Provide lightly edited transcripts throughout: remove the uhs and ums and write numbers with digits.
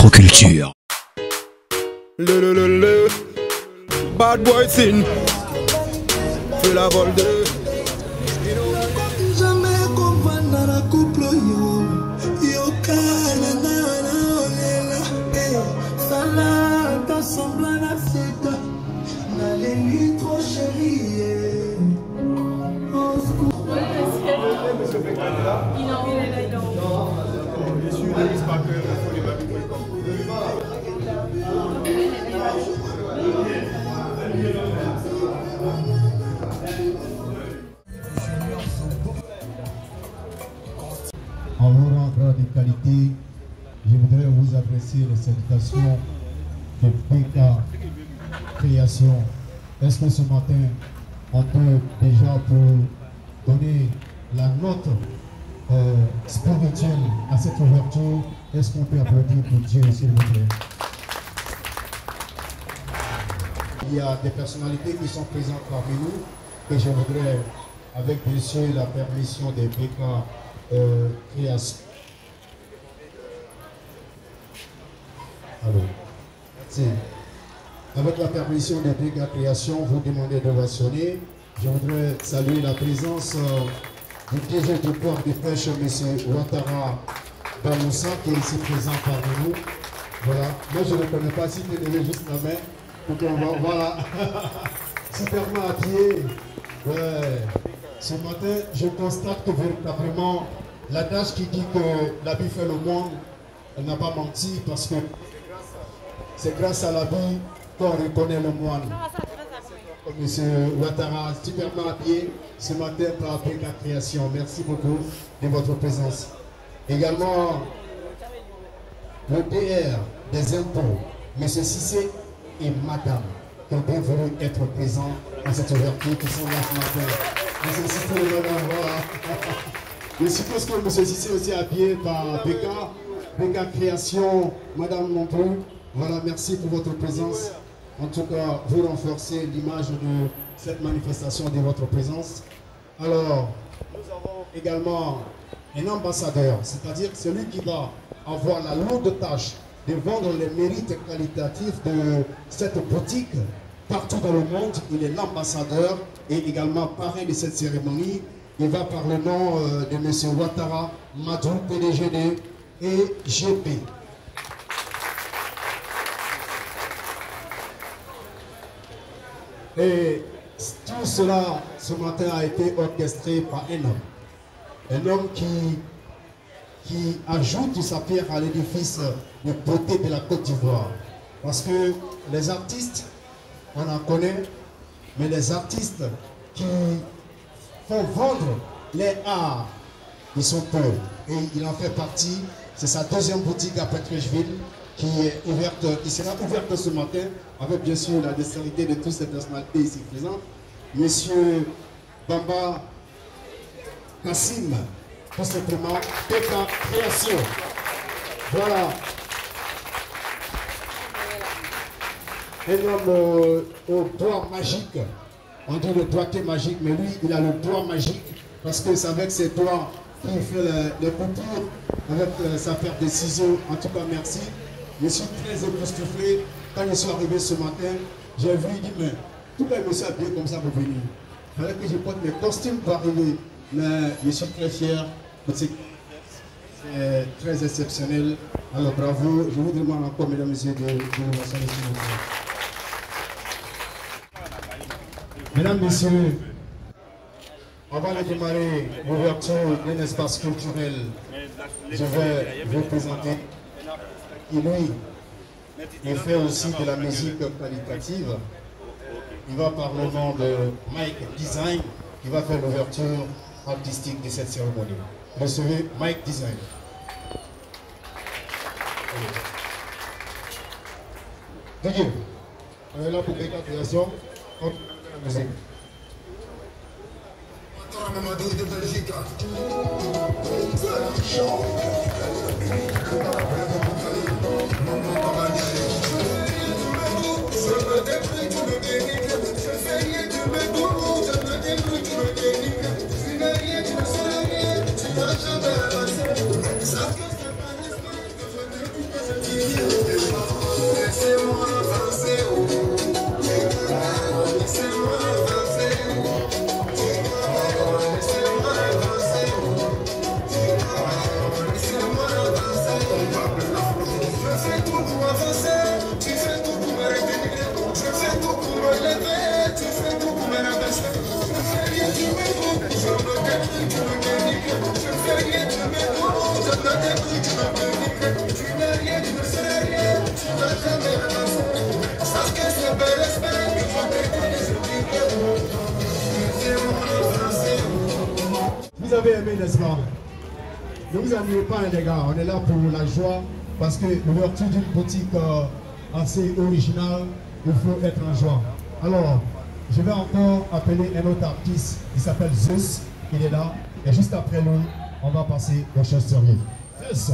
Rétroculture. Le Bad boy sin. Fais la vol de. Jamais comprendre dans la couple yo. Yo kana na olela. Sala ta semblant à cette. Na les trop chérie. On se coupe. En vous rendant de qualité, je voudrais vous adresser les salutations de BK Création. Est-ce que ce matin, on peut déjà pour donner la note spirituelle à cette ouverture, est-ce qu'on peut applaudir pour Dieu, s'il vous plaît? Il y a des personnalités qui sont présentes parmi nous que je voudrais, avec bien sûr la permission des BK Création. Alors, avec la permission des BK Création, vous demandez d'ovationner. Je voudrais saluer la présence du DG du port de pêche, M. Ouattara Bamoussa, qui est ici présent parmi nous. Voilà. Moi, je ne connais pas si tu levais juste la main. Donc, voilà. Superment habillé. Ouais. Ce matin, je constate que véritablement, l'adage qui dit que l'habit fait le monde, elle n'a pas menti parce que c'est grâce à l'habit qu'on reconnaît le moine. Monsieur Ouattara, superment habillé ce matin par BK Création. Merci beaucoup de votre présence. Également, le DR des impôts, M. Cissé et Madame, qui ont bien voulu être présents dans cette ouverture, qui sont là ce matin. M. Cissé et Madame, voilà. Je suppose que M. Cissé est aussi habillé par BK Création, Madame non plus. Voilà, merci pour votre présence. En tout cas, vous renforcez l'image de cette manifestation de votre présence. Alors, nous avons également un ambassadeur, c'est-à-dire celui qui va avoir la lourde tâche de vendre les mérites qualitatifs de cette boutique partout dans le monde. Il est l'ambassadeur et également parrain de cette cérémonie. Il va par le nom de M. Ouattara Madou, PDG de EGP. Et tout cela, ce matin, a été orchestré par un homme. Un homme qui ajoute sa pierre à l'édifice de beauté de la Côte d'Ivoire. Parce que les artistes, on en connaît, mais les artistes qui font vendre les arts, ils sont peu. Et il en fait partie. C'est sa deuxième boutique à Pétrechville qui est ouverte, qui sera ouverte ce matin, avec bien sûr la dextérité de toutes ces personnalités ici présentes. Monsieur Bamba Kassim, tout simplement, BK Création. Voilà. Un homme au doigt magique. On dit le doigté magique, mais lui, il a le doigt magique, parce que c'est avec ses doigts qu'il fait les coupures, avec sa paire de ciseaux. En tout cas, merci. Je suis très époustouflé. Quand je suis arrivé ce matin, j'ai vu, il dit, mais tout le monde s'est habillé comme ça pour venir. Il fallait que je porte mes costumes pour arriver. Mais je suis très fier. C'est très exceptionnel. Alors bravo. Je vous demande encore, mesdames et messieurs, de vous saluer. Mesdames, messieurs, on va démarrer l'ouverture d'un espace culturel. Je vais vous présenter. Et lui, il fait aussi de la musique qualitative. Il va par le nom de Mike Design, qui va faire l'ouverture artistique de cette cérémonie. Recevez Mike Design. Thank you. On est là pour BK Création. On la musique. You avez aimé, n'est-ce pas? Ne vous ennuyez pas, les gars. On est là pour la joie parce que l'ouverture d'une boutique assez originale, il faut être en joie. Alors, je vais encore appeler un autre artiste qui s'appelle Zeus. Il est là. Et juste après lui, on va passer aux choses sérieuses. Zeus.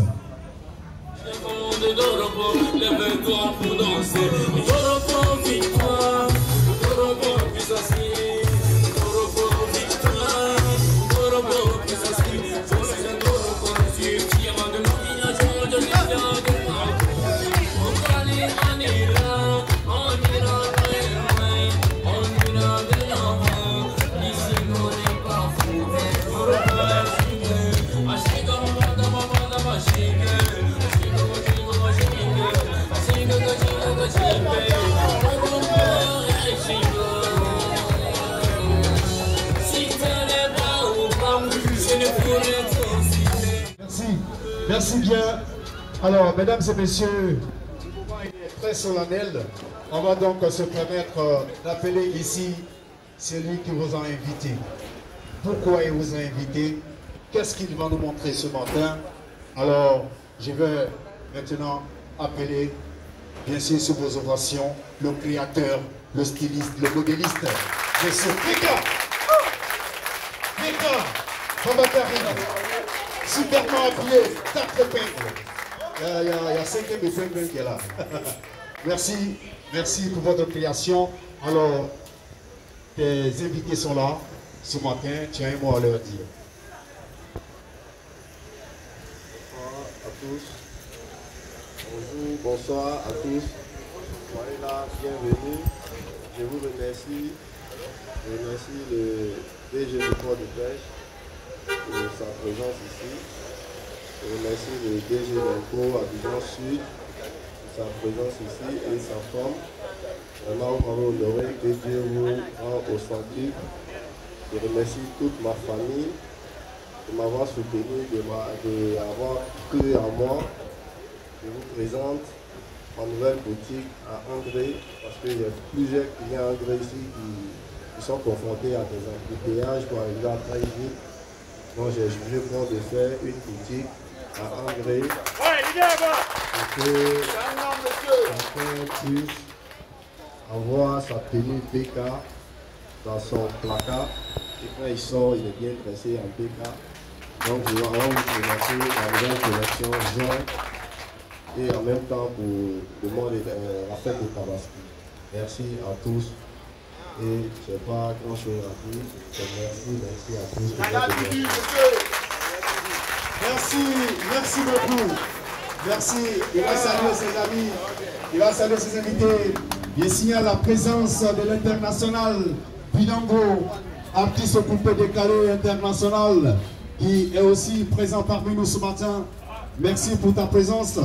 Merci bien. Alors, mesdames et messieurs, le moment est très solennel. On va donc se permettre d'appeler ici celui qui vous a invité. Pourquoi il vous a invité? Qu'est-ce qu'il va nous montrer ce matin? Alors, je vais maintenant appeler, bien sûr, sous vos ovations, le créateur, le styliste, le modéliste, monsieur Peka. Peka, Babakarine. Superment appuyé, tape le peigne. Il y a 5 épingles qui est là. Merci, merci pour votre création. Alors, tes invités sont là ce matin. Tu as un mot à leur dire. Bonsoir à tous. Bonjour, bonsoir à tous. Soyez là, bienvenue. Je vous remercie. Je remercie le DG du port de pêche pour sa présence ici. Je remercie le DG d'Inco Abidjan Sud pour sa présence ici et sa femme. Vraiment, vous m'avez honoré, que Dieu vous rend au centuple. Je remercie toute ma famille de m'avoir soutenu, d'avoir cru en moi. Je vous présente ma nouvelle boutique à André, parce qu'il y a plusieurs clients à André ici qui sont confrontés à des embouteillages pour arriver à très vite. Donc j'ai jugé bon de faire une boutique à André pour que chacun puisse avoir sa tenue PK dans son placard. Et quand il sort, il est bien dressé en PK. Donc on va vous présenter la nouvelle collection jaune et en même temps pour le monde la fête de Tabaski. Merci à tous. Et je n'ai pas grand chose à dire. Merci à tous. Merci beaucoup. Merci. Il va saluer ses amis. Il va saluer ses invités. Il signale la présence de l'international Binango, artiste coupé décalé international, qui est aussi présent parmi nous ce matin. Merci pour ta présence.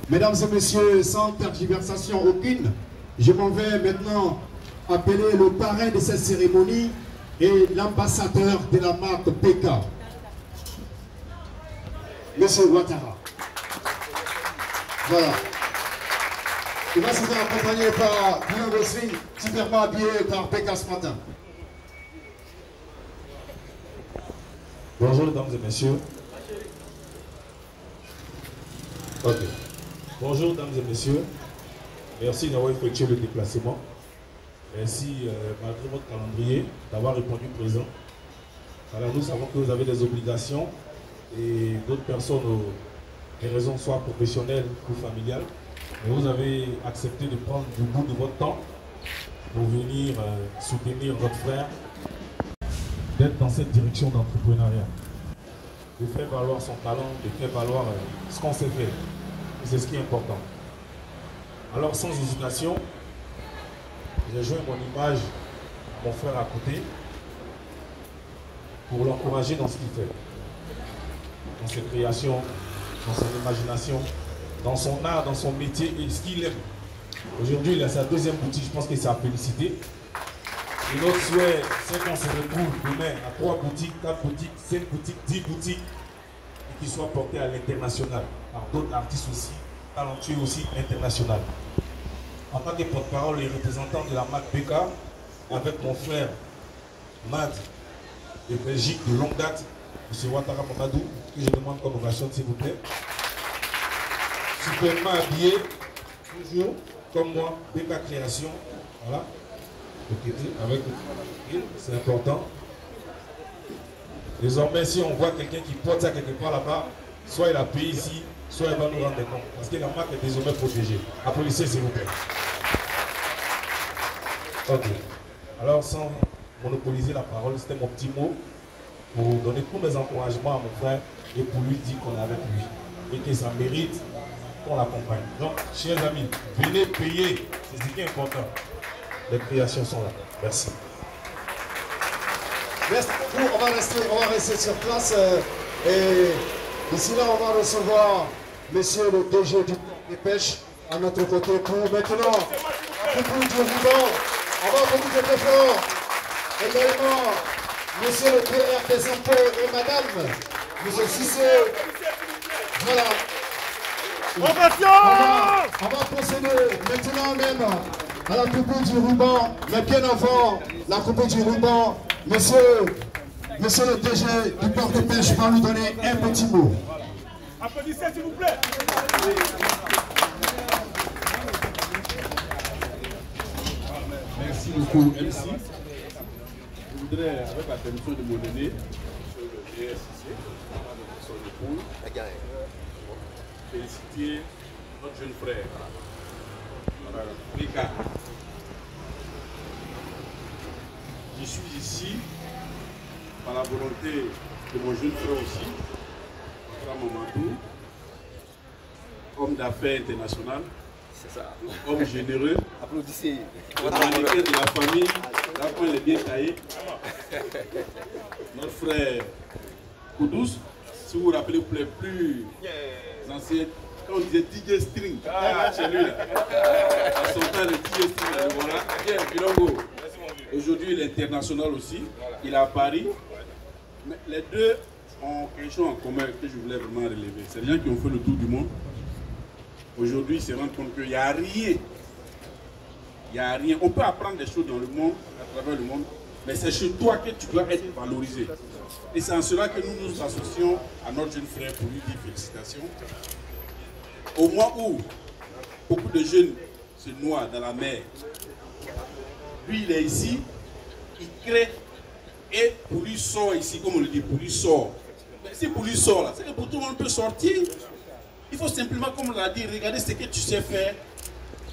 Mesdames et messieurs, sans tergiversation aucune, je m'en vais maintenant appeler le parrain de cette cérémonie et l'ambassadeur de la marque PK, Monsieur Ouattara. Voilà. Il va se faire accompagner par Guillaume Rossi, superment habillé par PK ce matin. Bonjour mesdames et messieurs. Ok. Bonjour mesdames et messieurs. Merci d'avoir effectué le déplacement. Merci, malgré votre calendrier, d'avoir répondu présent. Alors nous savons que vous avez des obligations et d'autres personnes, des raisons soit professionnelles ou familiales. Mais vous avez accepté de prendre du bout de votre temps pour venir soutenir votre frère, d'être dans cette direction d'entrepreneuriat, de faire valoir son talent, de faire valoir ce qu'on sait faire. C'est ce qui est important. Alors sans hésitation, j'ai joint mon image à mon frère à côté pour l'encourager dans ce qu'il fait, dans ses créations, dans son imagination, dans son art, dans son métier et ce qu'il aime. Aujourd'hui, il a sa deuxième boutique, je pense que c'est à féliciter. Et notre souhait, c'est qu'on se retrouve demain à 3 boutiques, 4 boutiques, 5 boutiques, 10 boutiques et qu'ils soient portés à l'international par d'autres artistes aussi, talentueux aussi, international. En tant que porte-parole et représentant de la marque PK, avec mon frère Mad de Belgique de longue date, M. Ouattara Mamadou, que je demande qu'on ovation s'il vous plaît. Superbement habillé, toujours comme moi, BK Création. Voilà. Avec c'est important. Désormais, si on voit quelqu'un qui porte ça quelque part là-bas, soit il a payé ici, soit il va nous rendre compte. Parce que la marque est désormais protégée. Applaudissez s'il vous plaît. Ok. Alors, sans monopoliser la parole, c'était mon petit mot pour donner tous mes encouragements à mon frère et pour lui dire qu'on est avec lui. Et que ça mérite qu'on l'accompagne. Donc, chers amis, venez payer. C'est ce qui est important. Les créations sont là. Merci. Merci beaucoup. On va rester sur place. Et ici là, on va recevoir monsieur le DG du port des pêches à notre côté pour maintenant un peu plus du ruban. On va beaucoup de fort. Également, monsieur le PR des impôts et madame, monsieur Cissé. Voilà. On va procéder maintenant même à la coupe du ruban, mais bien avant la coupe du ruban, monsieur le DG du port de pêche va nous donner un petit mot. Applaudissez s'il vous plaît. Merci beaucoup MC. Je voudrais, avec la permission de mon aîné, monsieur le DRCC, de son épouse, féliciter notre jeune frère, Rika. Je suis ici par la volonté de mon jeune frère aussi, frère Mamadou, homme d'affaires international, homme généreux, applaudissez, le mannequin de la famille, la pointe est bien taillée. Notre frère Koudous, si vous vous rappelez pour les plus anciens, quand on disait DJ String, chez lui là, à son temps le DJ String, voilà, bien, Bilongo. Aujourd'hui il est international aussi, il est à Paris, mais les deux ont quelque chose en commun que je voulais vraiment relever. C'est des gens qui ont fait le tour du monde. Aujourd'hui, ils se rendent compte qu'il n'y a rien. Il n'y a rien. On peut apprendre des choses dans le monde, à travers le monde, mais c'est chez toi que tu dois être valorisé. Et c'est en cela que nous nous associons à notre jeune frère pour lui dire félicitations. Au moment où beaucoup de jeunes se noient dans la mer, lui il est ici, il crée, et pour lui sort ici, comme on le dit, pour lui sort. Mais si pour lui sort là, c'est que pour tout le monde peut sortir. Il faut simplement, comme on l'a dit, regarder ce que tu sais faire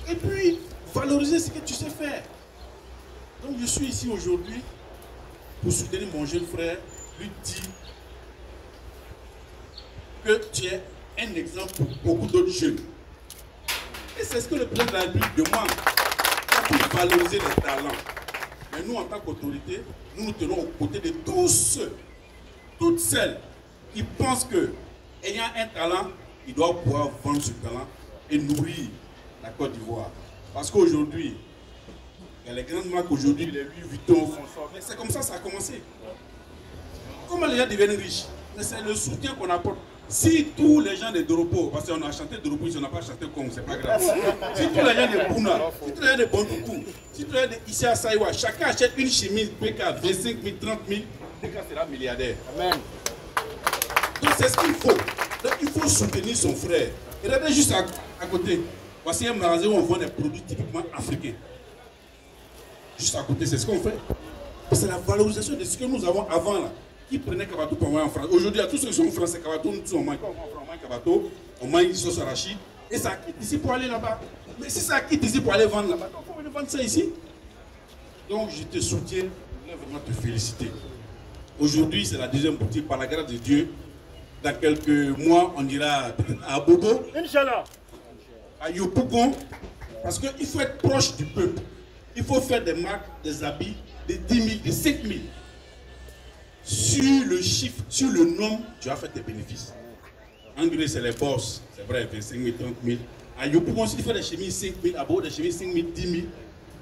et puis valoriser ce que tu sais faire. Donc je suis ici aujourd'hui pour soutenir mon jeune frère, lui dire que tu es un exemple pour beaucoup d'autres jeunes. Et c'est ce que le président de la République demande, pour valoriser les talents. Mais nous, en tant qu'autorité, nous nous tenons aux côtés de tous ceux, toutes celles qui pensent que, ayant un talent, il doit pouvoir vendre ce talent et nourrir la Côte d'Ivoire. Parce qu'aujourd'hui, il y a les grandes marques aujourd'hui, les Louis Vuitton, François, mais c'est comme ça que ça a commencé. Comment les gens deviennent riches? Mais c'est le soutien qu'on apporte. Si tous les gens de Doropo, parce qu'on a chanté Doropo, si on n'a pas chanté comme, c'est pas grave. Si tous les gens de Bouna, si tous les gens de Bondoukou, si tous les gens ici à Saïwa, chacun achète une chemise PK, 25 000, 30 000, PK sera milliardaire. Amen. Donc c'est ce qu'il faut. Donc il faut soutenir son frère. Et regardez juste à côté. Voici un magasin où on vend des produits typiquement africains. Juste à côté, c'est ce qu'on fait. C'est la valorisation de ce que nous avons avant là. Qui prenait Kabato pour envoyer en France. Aujourd'hui, à tous ceux qui sont en France, c'est Kabato, nous tous on mange. Quand on mange Kabato, on mange sauce arachide. Et ça quitte ici pour aller là-bas. Mais si ça quitte ici pour aller vendre là-bas, donc il faut venir vendre ça ici. Donc je te soutiens, je voulais vraiment te féliciter. Aujourd'hui, c'est la deuxième boutique, par la grâce de Dieu. Dans quelques mois, on ira à Bobo, Inch'Allah, à Yopougon, parce qu'il faut être proche du peuple. Il faut faire des marques, des habits de 10 000, de 5 000. Sur le chiffre, sur le nombre, tu vas faire tes bénéfices. En Grèce, c'est les boss, c'est vrai, 25 000, 30 000. À Yopougon, s'il fait des chemises 5 000, à Bobo, des chemises 5 000, 10 000,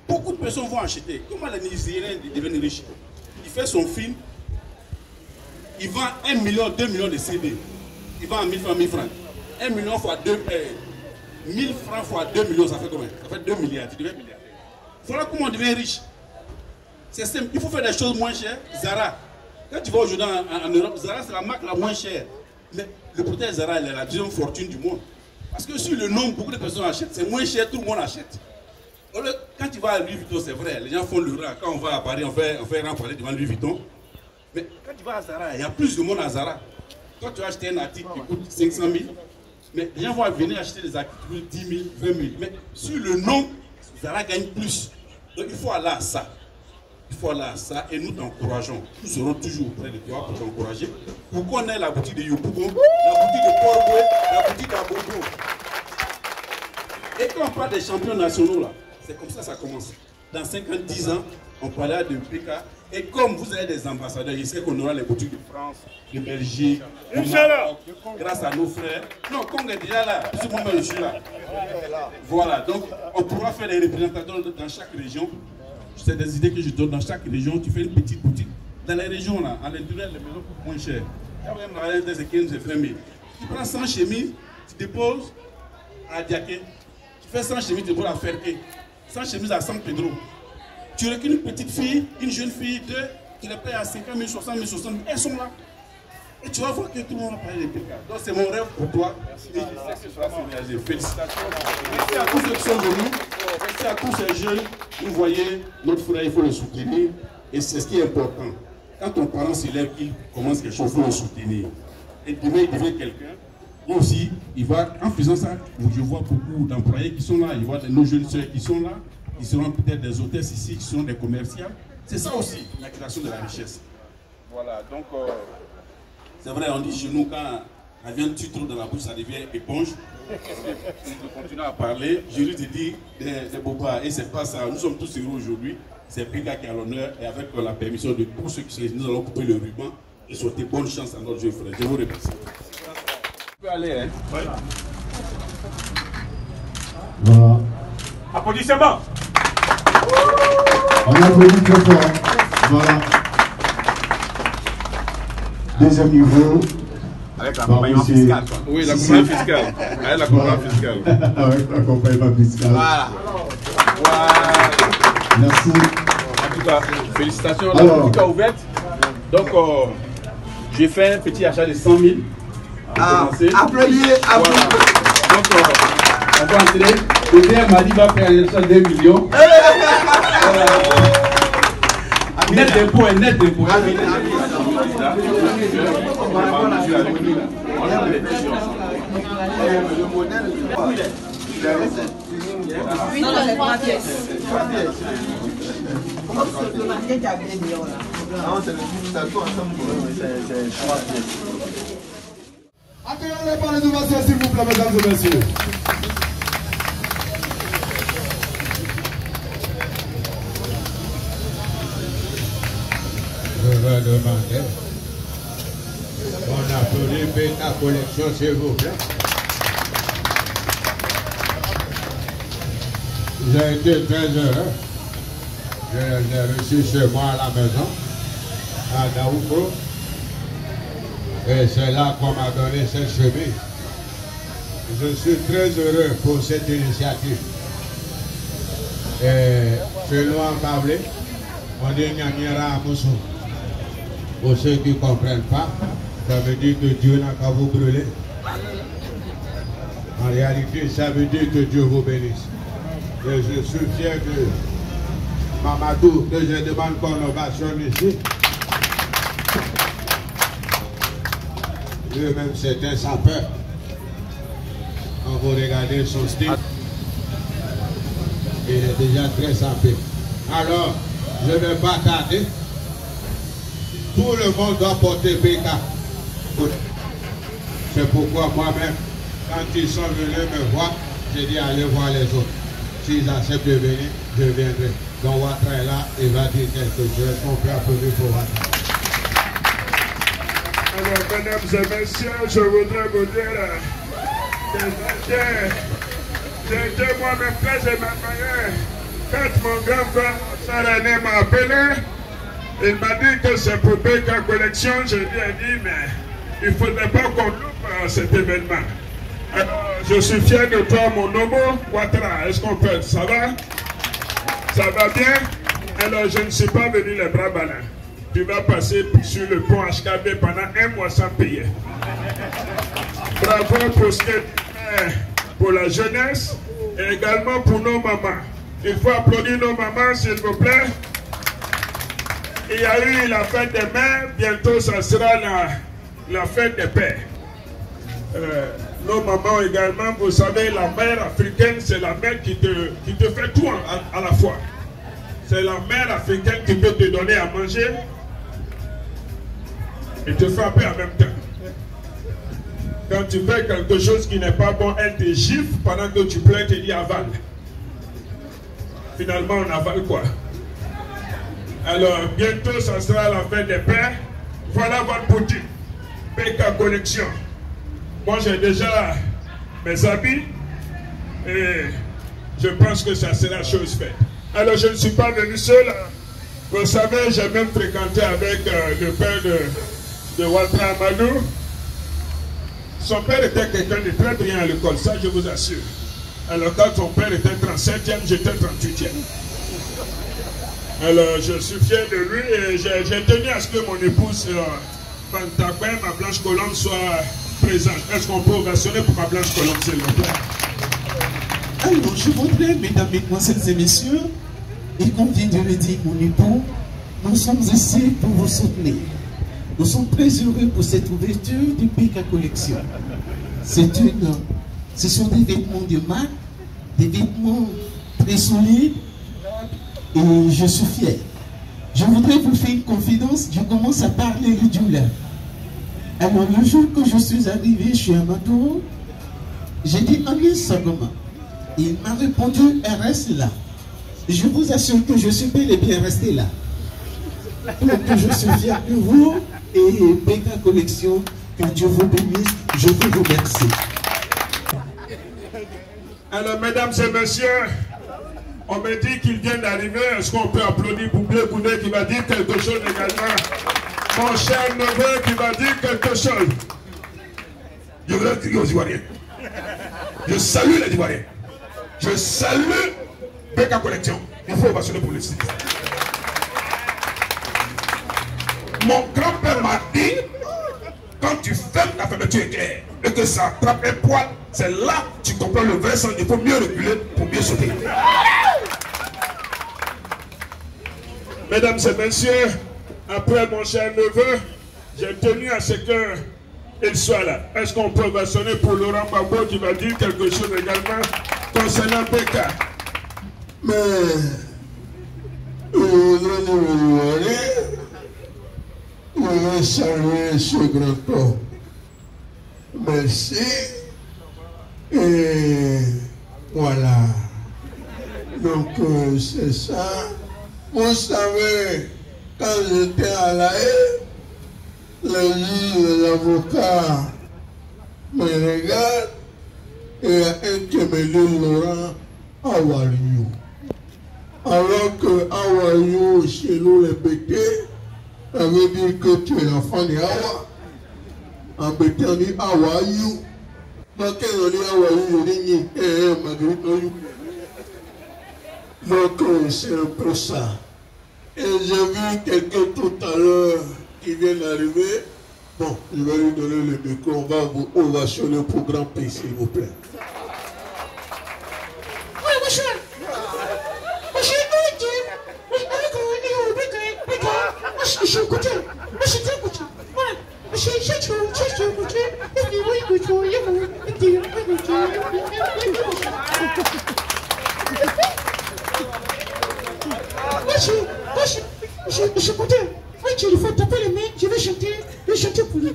beaucoup de personnes vont acheter. Comment les Nigériens deviennent riches? Il fait son film. Il vend 1 million, 2 millions de CD. Il vend à 1000 francs, 1000 francs. 1 million fois 2, 1000 francs fois 2 millions, ça fait combien? Ça fait 2 milliards, tu deviens milliardaire. Voilà comment on devient riche. C'est simple, il faut faire des choses moins chères. Zara, Quand tu vas aujourd'hui en Europe, Zara c'est la marque la moins chère. Mais le protège Zara, elle est la deuxième fortune du monde. Parce que sur le nombre, beaucoup de personnes achètent, c'est moins cher, tout le monde achète. Quand tu vas à Louis Vuitton, c'est vrai, les gens font le rat. Quand on va à Paris, on fait un parler devant Louis Vuitton. Mais quand tu vas à Zara, il y a plus de monde à Zara. Quand tu vas acheter un article qui coûte 500 000, mais les gens vont venir acheter des articles qui coûtent 10 000, 20 000. Mais sur le nombre, Zara gagne plus. Donc il faut aller à ça. Il faut aller à ça et nous t'encourageons. Nous serons toujours auprès de toi pour t'encourager. Pour qu'on ait la boutique de Yopougon, la boutique de Port-Boué, la boutique d'Abobo. Et quand on parle des champions nationaux, là, c'est comme ça commence. Dans 5 ans, 10 ans, on parlera de PK. Et comme vous avez des ambassadeurs, je sais qu'on aura les boutiques de France, de Belgique, de Maroc, grâce à nos frères. Non, Kong est déjà là. Ce moment, je suis là. Voilà, donc on pourra faire les représentants dans chaque région. C'est des idées que je donne dans chaque région. Tu fais une petite boutique. Dans les régions, là, à l'intérieur, les maisons coûtent moins cher. C'est 15 et 20 000. Tu prends 100 chemises, tu déposes à Diaké. Tu fais 100 chemises, tu déposes à Ferké. 100 chemises à San Pedro. Tu recrues une petite fille, une jeune fille, tu les payes à 50 000, 60 000, 60 000. Elles sont là. Et tu vas voir que tout le monde va parler des PK. Donc c'est mon rêve pour toi. Et je sais que ça va se réaliser. Félicitations. Merci à tous ceux qui sont venus. Merci à tous ces jeunes. Vous voyez, notre frère, il faut le soutenir. Et c'est ce qui est important. Quand ton parent s'élève, il commence quelque chose, il faut le soutenir. Et demain, il devient quelqu'un. Moi aussi, il va, en faisant ça, je vois beaucoup d'employés qui sont là. Je vois nos jeunes soeurs qui sont là. Ils seront peut-être des hôtesses ici, qui seront des commerciales. C'est ça aussi, la création de la richesse. Voilà, donc, c'est vrai, on dit chez nous, quand elle vient de tuer trop dans la bouche, ça devient éponge. Je continue à parler. Je lui ai dit des bobards, et c'est pas ça. Nous sommes tous heureux aujourd'hui. C'est Pika qui est à l'honneur, et avec la permission de tous ceux qui sont nous allons couper le ruban et souhaiter bonne chance à notre jeune frère. Je vous remercie. On peut aller, hein? Voilà. Applaudissements. On applaudit très fort. Voilà. Deuxième niveau. Avec l'accompagnement fiscal. Oui, l'accompagnement fiscal. Avec l'accompagnement fiscal. Avec l'accompagnement fiscal. Voilà. Merci. En tout cas, félicitations. La boutique est ouverte. Donc, j'ai fait un petit achat de 100 000. Applaudissez. Voilà. Donc, on va entrer. Le DM m'a dit qu'il va faire un achat de 2 millions. Net d'impôt et net d'impôt. Accueillons-les par les ovations, s'il vous plaît, mesdames et messieurs. Je vais demander qu'on applaudit ta collection, s'il vous plaît. J'ai été très heureux. Je l'ai reçu chez moi à la maison, à Daouko. Et c'est là qu'on m'a donné cette chemise. Je suis très heureux pour cette initiative. Et chez nous en Kablé, on dit Nyanyera à Moussou. Pour ceux qui ne comprennent pas, ça veut dire que Dieu n'a qu'à vous brûler. En réalité, ça veut dire que Dieu vous bénisse. Et je suis fier de Mamadou, que je demande qu'on ovationne ici. Lui-même, c'est un sapeur. Quand vous regardez son style, il est déjà très sapé. Alors, je ne vais pas tarder. Tout le monde doit porter PK. C'est pourquoi moi-même, quand ils sont venus me voir, j'ai dit allez voir les autres. S'ils acceptent de venir, je viendrai. Donc Ouattara est là, il va dire quelque chose. On peut applaudir pour Ouattara. Alors, mesdames et messieurs, je voudrais vous dire que j'étais moi-même très émerveillé. Quand mon grand frère Sarané m'a appelé, il m'a dit que c'est pour PK Collection. Je lui ai dit, mais il ne faudrait pas qu'on loupe cet événement. Alors, je suis fier de toi, mon homo, Ouattara. Est-ce qu'on peut? Ça va? Ça va bien? Alors, je ne suis pas venu les bras ballants. tu vas passer sur le pont HKB pendant 1 mois sans payer. Bravo pour ce que tu fais pour la jeunesse et également pour nos mamans. Il faut applaudir nos mamans, s'il vous plaît. Il y a eu la fête des mères, bientôt ça sera la fête des pères. Nos mamans également, vous savez, la mère africaine, c'est la mère qui te fait tout à la fois. C'est la mère africaine qui peut te donner à manger et te frapper en même temps. Quand tu fais quelque chose qui n'est pas bon, elle te gifle pendant que tu pleures, te dit avale. Finalement, on avale quoi? Alors, bientôt, ça sera la fête des pères. Voilà votre boutique, PK Collection. Moi, j'ai déjà mes habits et je pense que ça sera chose faite. Alors, je ne suis pas venu seul. Vous savez, j'ai même fréquenté avec le père de Walter Amadou. Son père était quelqu'un de très brillant à l'école, ça je vous assure. Alors, quand son père était 37e, j'étais 38e. Alors, je suis fier de lui et j'ai tenu à ce que mon épouse, Fantakben, ma Blanche Colombe, soit présente. Est-ce qu'on peut ovationner pour ma Blanche Colombe, s'il vous plaît? Alors, je voudrais, mesdames, mesdemoiselles et messieurs, et comme vient de le dire mon époux, nous sommes ici pour vous soutenir. Nous sommes très heureux pour cette ouverture du PK Collection. Ce sont des vêtements de marque, des vêtements très solides, et je suis fier. Je voudrais vous faire une confidence, je commence à parler le Djoula. Alors, le jour que je suis arrivé chez Amadou, j'ai dit Amin Sagoma. Il m'a répondu, elle reste là. Je vous assure que je suis bel et bien resté là. Donc, je suis fier de vous et PK Collection, que Dieu vous bénisse, je vous remercie. Alors, mesdames et messieurs, on me dit qu'il vient d'arriver. Est-ce qu'on peut applaudir Boublé Boudé qui va dire quelque chose également? Mon cher neveu qui va dire quelque chose. Je voudrais dire aux Ivoiriens. Je salue les Ivoiriens. Je salue PK Collection. Il faut ovationner pour le site. Mon grand-père m'a dit, quand tu fermes la fermeture éclair et que ça attrape un poil, c'est là que tu comprends le vrai sens. Il faut mieux reculer pour mieux sauter. Mesdames et messieurs, après mon cher neveu, j'ai tenu à ce qu'il soit là. Est-ce qu'on peut ovationner pour Laurent Gbagbo qui va dire quelque chose également concernant PK? Mais, je voudrais saluer ce grand homme. Merci. Et voilà. Donc, c'est ça. Vous savez, quand j'étais à La Haye, le juge, l'avocat me regarde et il y a un qui me dit Laurent, how are you? Alors que how are you chez nous les béquets, ça veut dire que tu es l'enfant de Hawa. En béquet, on dit how are you? Donc, quand on dit how are you, je dis Marguerite. Donc, c'est un peu ça. Et j'ai vu quelqu'un tout à l'heure qui vient d'arriver. Bon, je vais lui donner le micro. On va vous ovationner pour Grand Prix, s'il vous plaît. Oui, monsieur. Monsieur, monsieur, écoutez. Monsieur, écoutez. Voilà. Monsieur, Monsieur, écoutez. Oui, il faut taper les mains. Je vais chanter pour lui.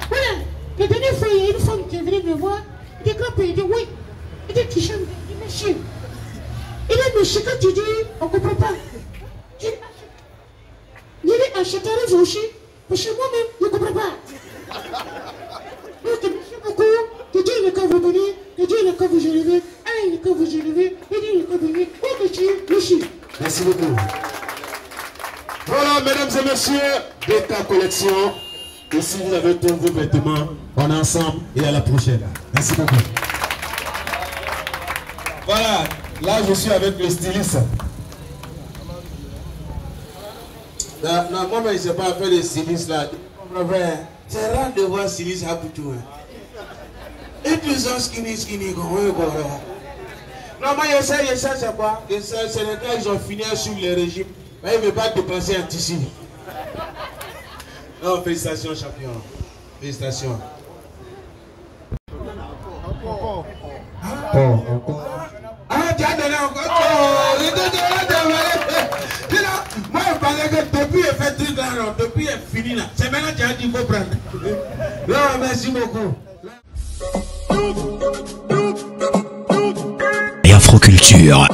Voilà, la dernière fois, il y a une femme qui est venue me voir, il est grand pays, il dit oui, il dit tu chantes, il dit monsieur. Il dit monsieur, quand tu dis, on ne comprend pas. Il dit acheter vous aussi, parce que moi-même, je ne comprends pas. Donc, merci beaucoup, que Dieu est quand vous bénir, que Dieu est quand vous élever. Allez, Merci beaucoup. Voilà, mesdames et messieurs, DK Collection. Ici, vous avez tous vos vêtements. On est ensemble et à la prochaine. Merci beaucoup. Voilà, là je suis avec le styliste. Non, moi, je ne sais pas faire le styliste là. C'est rare de voir styliste à Boutou. Et tu sens skinny, comment. Non, moi, je sais, c'est quoi? C'est le cas, ils ont fini sur le régime. Mais ils ne veulent pas dépenser un tissu. Non, félicitations, champion. Félicitations. Ah, tu as donné encore. Moi, je pensais que depuis il fait truc là, non, depuis il fini là. C'est maintenant que tu as dit qu'il faut prendre. Non, merci beaucoup. Et Afroculture.